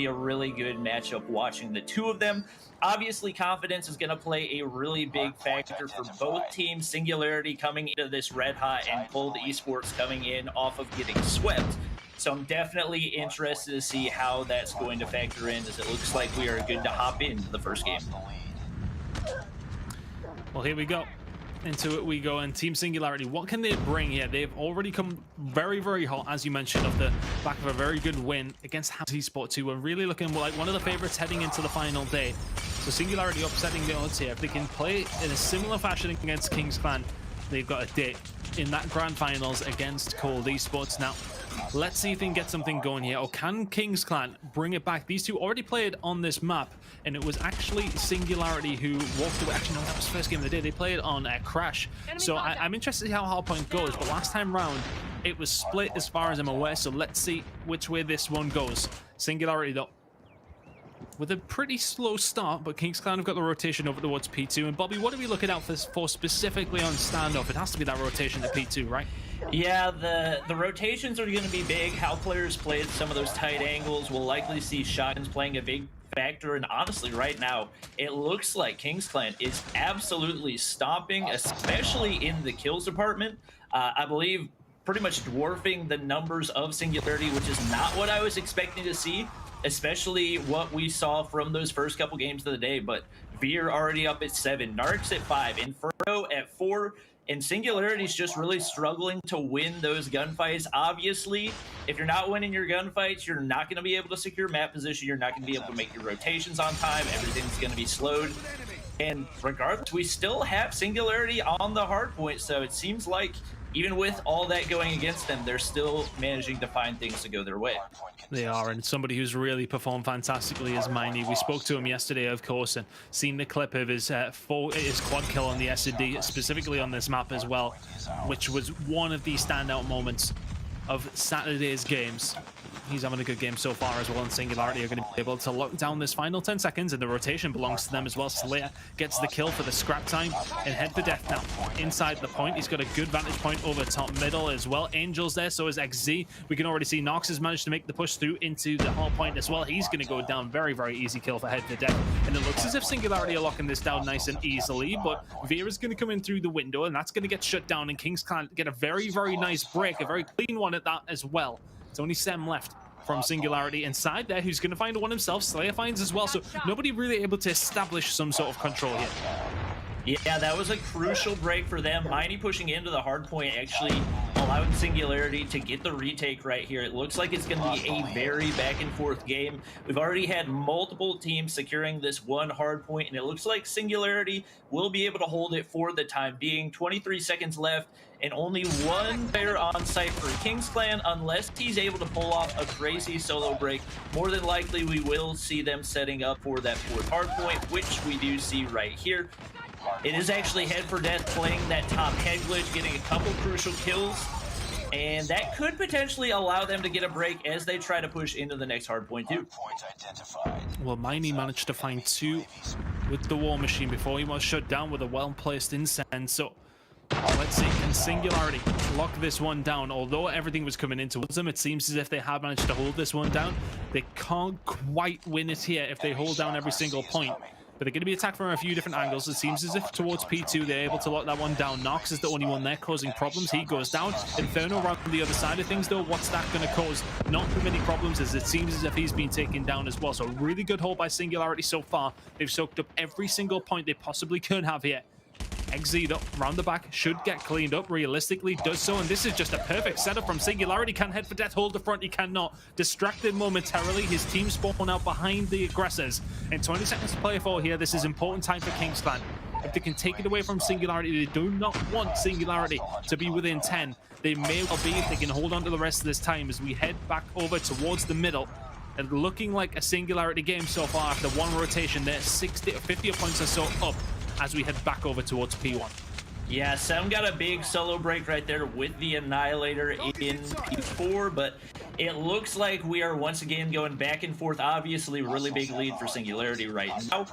be a really good matchup watching the two of them. Obviously, confidence is going to play a really big factor for both teams. Singularity coming into this red hot and Cold Esports coming in off of getting swept. So I'm definitely interested to see how that's going to factor in, as it looks like we are good to hop into the first game. Well, here we go. Into it we go, and Team Singularity, what can they bring here? They've already come very, very hot, as you mentioned, off the back of a very good win against Hardpoint 2. We're really looking like one of the favorites heading into the final day. So Singularity upsetting the odds here. If they can play in a similar fashion against King's Clan, they've got a date in that grand finals against Cold Esports. Now, let's see if they can get something going here. Or can King's Clan bring it back? These two already played on this map, and it was actually Singularity who walked away. Actually, no, that was the first game of the day. They played on Crash. So I'm interested to see how Hardpoint goes. But last time round, it was split as far as I'm aware. So let's see which way this one goes. Singularity, though, with a pretty slow start, but King's Clan have got the rotation over towards P2. And Bobby, what are we looking out for specifically on standoff? It has to be that rotation to P2, right? Yeah, the rotations are going to be big. How players play at some of those tight angles. We'll likely see shotguns playing a big factor. And honestly, right now, it looks like King's Clan is absolutely stomping, especially in the kills department. I believe pretty much dwarfing the numbers of Singularity, which is not what I was expecting to see, especially what we saw from those first couple games of the day. But Veer already up at 7, Narcs at 5, Inferno at 4, and Singularity's just really struggling to win those gunfights. Obviously, if you're not winning your gunfights, you're not going to be able to secure map position. You're not going to be able to make your rotations on time. Everything's going to be slowed. And regardless, we still have Singularity on the hard point, so it seems like even with all that going against them, they're still managing to find things to go their way. They are, and somebody who's really performed fantastically is Miney. We spoke to him yesterday, of course, and seen the clip of his quad kill on the S&D, specifically on this map as well, which was one of the standout moments of Saturday's games. He's having a good game so far as well, and Singularity are going to be able to lock down this final 10 seconds, and the rotation belongs to them as well. Slayer gets the kill for the scrap time and head for death now. Inside the point, he's got a good vantage point over top middle as well. Angel's there, so is XZ. We can already see Nox has managed to make the push through into the hard point as well. He's going to go down. Very, very easy kill for head for death. And it looks as if Singularity are locking this down nice and easily, but Vera's going to come in through the window, and that's going to get shut down, and King's Clan get a very, very nice break, a very clean one at that as well. It's only Sem left from Singularity inside there, who's going to find one himself. Slayer finds as well, so nobody really able to establish some sort of control here. Yeah, that was a crucial break for them. Miney pushing into the hard point actually allowing Singularity to get the retake right here. It looks like it's going to be a very back and forth game. We've already had multiple teams securing this one hard point, and it looks like Singularity will be able to hold it for the time being. 23 seconds left, and only one player on site for King's Clan, unless he's able to pull off a crazy solo break. More than likely, we will see them setting up for that fourth hard point, which we do see right here. It is actually head for death playing that top head glitch, getting a couple crucial kills, and that could potentially allow them to get a break as they try to push into the next hard point too. Well, Miney managed to find 2 with the War Machine before he was shut down with a well-placed incense. So let's see, can Singularity lock this one down? Although everything was coming in towards them, it seems as if they have managed to hold this one down. They can't quite win it here if they hold down every single point. But they're going to be attacked from a few different angles. It seems as if towards P2, they're able to lock that one down. Nox is the only one there causing problems. He goes down. Inferno around the other side of things, though. What's that going to cause? Not too many problems, as it seems as if he's been taken down as well. So really good hold by Singularity so far. They've soaked up every single point they possibly could have here. XZ, though, round the back, should get cleaned up. Realistically, does so, and this is just a perfect setup from Singularity. Can head for death hold the front? He cannot. Distracted momentarily. His team spawn out behind the aggressors. And 20 seconds to play for here. This is important time for King's Clan. If they can take it away from Singularity, they do not want Singularity to be within 10. They may well be if they can hold on to the rest of this time as we head back over towards the middle. And looking like a Singularity game so far after one rotation there. 60 or 50 points or so up as we head back over towards P1. Yeah, Sem got a big solo break right there with the Annihilator in P4, but it looks like we are once again going back and forth. Obviously, really big lead for Singularity right now.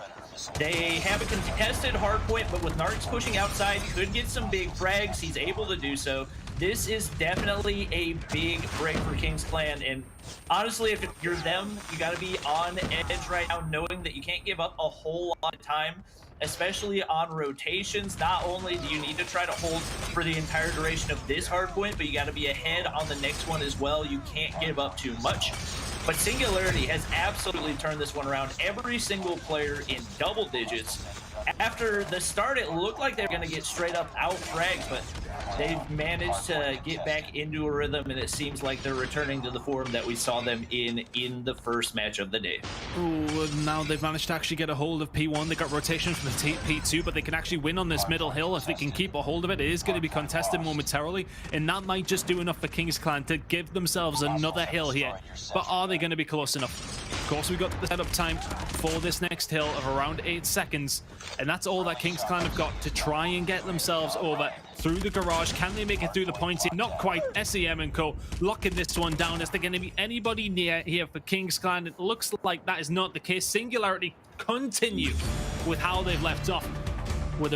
They have a contested hard point, but with Narcs pushing outside, could get some big frags. He's able to do so. this is definitely a big break for Kings Clan. And honestly, if you're them, you got to be on edge right now, knowing that you can't give up a whole lot of time, especially on rotations. Not only do you need to try to hold for the entire duration of this hard point, but you got to be ahead on the next one as well. You can't give up too much. But Singularity has absolutely turned this one around. Every single player in double digits. After the start, it looked like they were going to get straight up out-fragged, but they've managed to get back into a rhythm, and it seems like they're returning to the form that we saw them in the first match of the day. Ooh, now they've managed to actually get a hold of P1. They got rotation from the P2, but they can actually win on this middle hill. If they can keep a hold of it, it is going to be contested momentarily, and that might just do enough for Kings Clan to give themselves another hill here. But are they going to be close enough? Of course, we got the setup time for this next hill of around 8 seconds, and that's all that Kings Clan have got to try and get themselves over through the garage. Can they make it through the points here? Not quite. SEM and co locking this one down. Is there going to be anybody near here for Kings Clan? It looks like that is not the case. Singularity continue with how they've left off with a